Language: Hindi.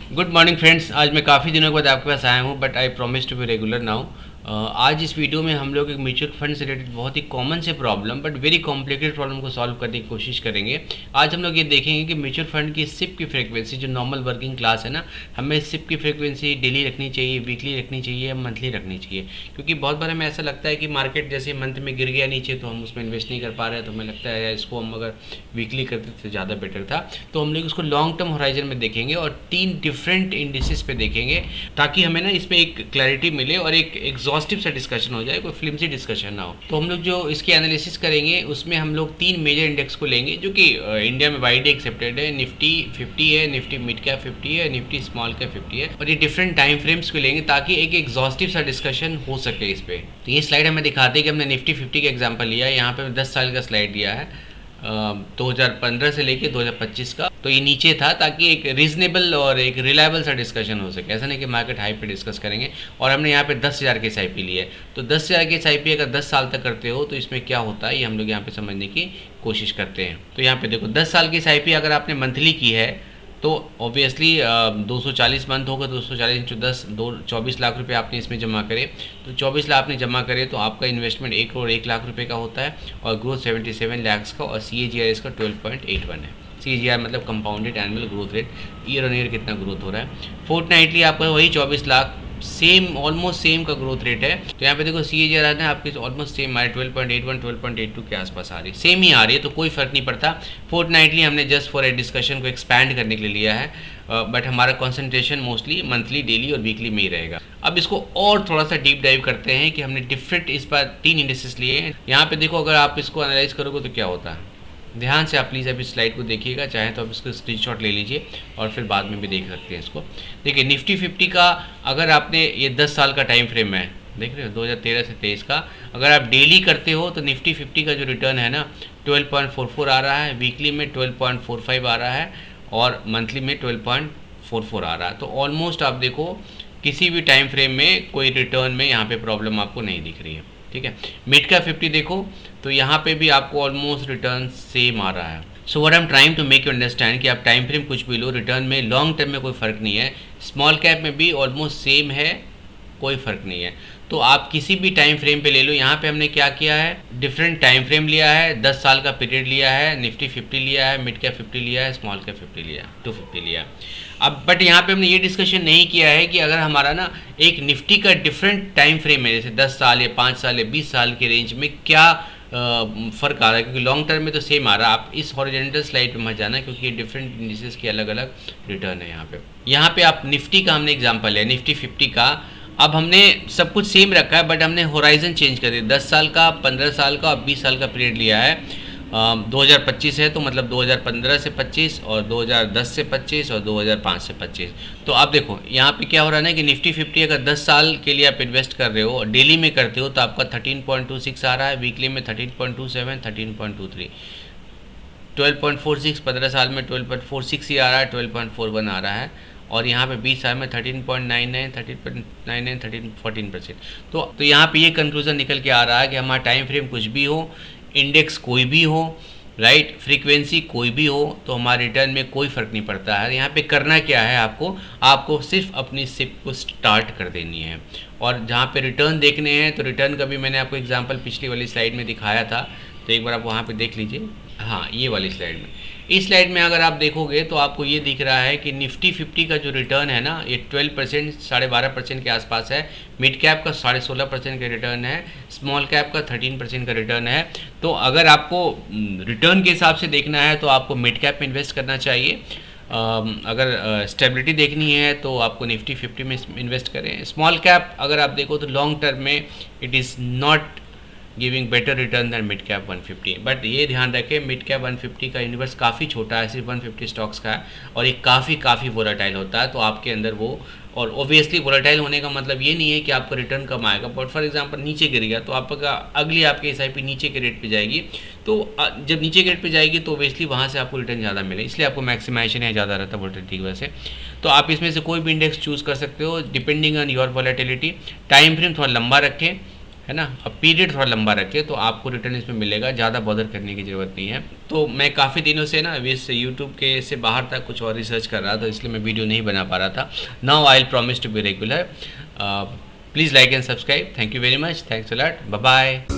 Good morning friends. आज मैं काफ़ी दिनों के बाद आपके पास आया हूँ, but I promise to be regular now. आज इस वीडियो में हम लोग एक म्यूचुअल फंड से रिलेटेड बहुत ही कॉमन से problem but very complicated problem को सॉल्व करने की कोशिश करेंगे। आज हम लोग ये देखेंगे कि म्यूचुअल फंड की सिप की फ्रीक्वेंसी जो नॉर्मल वर्किंग क्लास है ना, हमें सिप की फ्रीक्वेंसी डेली रखनी चाहिए, वीकली रखनी चाहिए या मंथली रखनी चाहिए। क्योंकि बहुत बार हमें ऐसा लगता है कि मार्केट जैसे मंथ में गिर गया नीचे तो हम उसमें इन्वेस्ट नहीं कर पा रहे हैं, तो हमें लगता है यार इसको हम अगर वीकली करते तो ज़्यादा बेटर था। तो हम लोग उसको लॉन्ग टर्म होराइजन में देखेंगे और 3 डिफरेंट इंडिसेस पे देखेंगे, ताकि हमें ना इसमें एक क्लैरिटी मिले और एक एग्जॉस्टिव सा डिस्कशन हो जाए, कोई फ्लिमसी डिस्कशन ना हो। तो हम लोग जो इसकी एनालिसिस करेंगे उसमें हम लोग 3 मेजर इंडेक्स को लेंगे जो कि इंडिया में वाइडली एक्सेप्टेड है। निफ्टी 50 है, निफ्टी मिड कैप 50 है, निफ्टी स्मॉल कैप 50 है, और ये डिफरेंट टाइम फ्रेम्स को लेंगे ताकि एक एग्जॉस्टिव सा डिस्कशन हो सके इस पे। तो ये स्लाइड हमें दिखाते हैं कि हमने निफ्टी 50 का एग्जाम्पल लिया है। यहाँ पे 10 साल का स्लाइड दिया है, 2015 से लेके 2025 का। तो ये नीचे था ताकि एक रीजनेबल और एक रिलायबल सा डिस्कशन हो सके, ऐसा नहीं कि मार्केट हाई पे डिस्कस करेंगे। और हमने यहाँ पे 10,000 की SIP ली है, तो 10,000 की SIP अगर 10 साल तक करते हो तो इसमें क्या होता है ये हम लोग यहाँ पे समझने की कोशिश करते हैं। तो यहाँ पे देखो 10 साल की SIP अगर आपने मंथली की है तो ऑब्वियसली 240 मंथ होगा, 240 इंटू 10, 24 लाख रुपए आपने इसमें जमा करे। तो 24 लाख आपने जमा करे तो आपका इन्वेस्टमेंट 1 करोड़ 1 लाख रुपए का होता है, और ग्रोथ 77 लाख का, और CAGR इसका 12.81 है। CAGR मतलब compounded annual growth rate, year on year कितना ग्रोथ हो रहा है। फोर्टनाइटली आपका वही 24 लाख, सेम ऑलमोस्ट सेम का ग्रोथ रेट है। तो यहाँ पे देखो CAGR है ना आपकी ऑलमोस्ट सेम आ रही है, 12.81 12.82 के आसपास आ रही है, सेम ही आ रही है, तो कोई फर्क नहीं पड़ता। फोर्टनाइटली हमने जस्ट फॉर ए डिस्कशन को एक्सपैंड करने के लिए लिया है, बट हमारा कंसंट्रेशन मोस्टली मंथली, डेली और वीकली में ही रहेगा। अब इसको और थोड़ा सा डीप डाइव करते हैं कि हमने डिफरेंट इस बार 3 इंडेक्सेस लिए हैं। यहाँ पे देखो अगर आप इसको एनालाइज करोगे तो क्या होता है, ध्यान से आप प्लीज़ अभी स्लाइड को देखिएगा, चाहे तो आप इसको स्क्रीनशॉट ले लीजिए और फिर बाद में भी देख सकते हैं इसको। देखिए निफ्टी 50 का अगर आपने ये 10 साल का टाइम फ्रेम है, देख रहे हो 2013 से 23 का, अगर आप डेली करते हो तो निफ्टी 50 का जो रिटर्न है ना 12.44 आ रहा है, वीकली में 12.45 आ रहा है, और मंथली में 12.44 आ रहा है। तो ऑलमोस्ट आप देखो किसी भी टाइम फ्रेम में कोई रिटर्न में यहाँ पे प्रॉब्लम आपको नहीं दिख रही है। ठीक है, मिड कैप 50 देखो तो यहाँ पे भी आपको ऑलमोस्ट रिटर्न सेम आ रहा है। So what I am trying to make you understand कि आप टाइम फ्रेम कुछ भी लो, रिटर्न में लॉन्ग टर्म में कोई फ़र्क नहीं है। स्मॉल कैप में भी ऑलमोस्ट सेम है, कोई फ़र्क नहीं है। तो आप किसी भी टाइम फ्रेम पे ले लो। यहाँ पे हमने क्या किया है, डिफरेंट टाइम फ्रेम लिया है, 10 साल का पीरियड लिया है, निफ्टी 50 लिया है, मिड कैप 50 लिया है, स्मॉल कैप 50 लिया है, 250 लिया है। अब बट यहाँ पे हमने ये डिस्कशन नहीं किया है कि अगर हमारा ना एक निफ्टी का डिफरेंट टाइम फ्रेम है, जैसे 10 साल या 5 साल या 20 साल के रेंज में क्या फ़र्क आ रहा है, क्योंकि लॉन्ग टर्म में तो सेम आ रहा है। आप इस हॉरिजॉन्टल स्लाइड पे मत जाना, क्योंकि ये डिफरेंट इंडिसेस के अलग अलग रिटर्न है। यहाँ पे आप निफ्टी का हमने एग्जांपल है, निफ्टी 50 का। अब हमने सब कुछ सेम रखा है, बट हमने होराइजन चेंज कर दिया, 10 साल का, 15 साल का और 20 साल का पीरियड लिया है। 2025 है तो मतलब 2015 से 25, और 2010 से 25, और 2005 से 25। तो आप देखो यहाँ पे क्या हो रहा है ना कि निफ्टी 50 अगर 10 साल के लिए आप इन्वेस्ट कर रहे हो और डेली में करते हो तो आपका 13.26 आ रहा है, वीकली में 13.27, 13.23, 12.46, 15 साल में 12.46 ही आ रहा है, 12.41 आ रहा है, और यहाँ पे 20 साल में 13.99, 13.99, 14%। तो यहाँ पे ये कंक्लूजन निकल के आ रहा है कि हमारा टाइम फ्रेम कुछ भी हो, इंडेक्स कोई भी हो, राइट, फ्रीक्वेंसी कोई भी हो, तो हमारे रिटर्न में कोई फ़र्क नहीं पड़ता है। यहाँ पे करना क्या है, आपको सिर्फ अपनी सिप को स्टार्ट कर देनी है। और जहाँ पे रिटर्न देखने हैं तो रिटर्न का भी मैंने आपको एग्जांपल पिछली वाली स्लाइड में दिखाया था, तो एक बार आप वहाँ पे देख लीजिए। हाँ, ये वाली स्लाइड में, इस स्लाइड में अगर आप देखोगे तो आपको ये दिख रहा है कि निफ्टी 50 का जो रिटर्न है ना ये 12%, 12.5% के आसपास है। मिड कैप का 16.5% का रिटर्न है, स्मॉल कैप का 13% का रिटर्न है। तो अगर आपको रिटर्न के हिसाब से देखना है तो आपको मिड कैप में इन्वेस्ट करना चाहिए। अगर स्टेबिलिटी देखनी है तो आपको निफ्टी 50 में इन्वेस्ट करें। स्मॉल कैप अगर आप देखो तो लॉन्ग टर्म में it is not giving better return than mid cap 150। But ये ध्यान रखें मिड कैप 150 का यूनिवर्स काफ़ी छोटा है, सिर्फ 150 स्टॉक्स का है, और ये काफ़ी वोलेटाइल होता है। तो आपके अंदर वो, और ओबियसली वोलेटाइल होने का मतलब ये नहीं है कि आपका रिटर्न कम आएगा, बट फॉर एग्जांपल नीचे गिर गया तो आपका अगली आपकी SIP नीचे के रेट पे जाएगी। तो जब नीचे के रेट पे जाएगी तो ओबियसली वहाँ से आपको रिटर्न ज़्यादा मिले, इसलिए आपको मैक्सिमाइजेशन है ज़्यादा रहता है वोलेटिलिटी की वजह से। तो आप इसमें से कोई भी इंडेक्स चूज़ कर सकते हो depending on your volatility. Time frame थोड़ा लंबा रखें, है ना। अब पीरियड थोड़ा लंबा रखे तो आपको रिटर्न इसमें मिलेगा, ज़्यादा बॉदर करने की ज़रूरत नहीं है। तो मैं काफ़ी दिनों से ना इस यूट्यूब के से बाहर तक कुछ और रिसर्च कर रहा था, इसलिए मैं वीडियो नहीं बना पा रहा था। Now I will promise to be regular. Please like and subscribe. Thank you very much, thanks a lot, bye bye.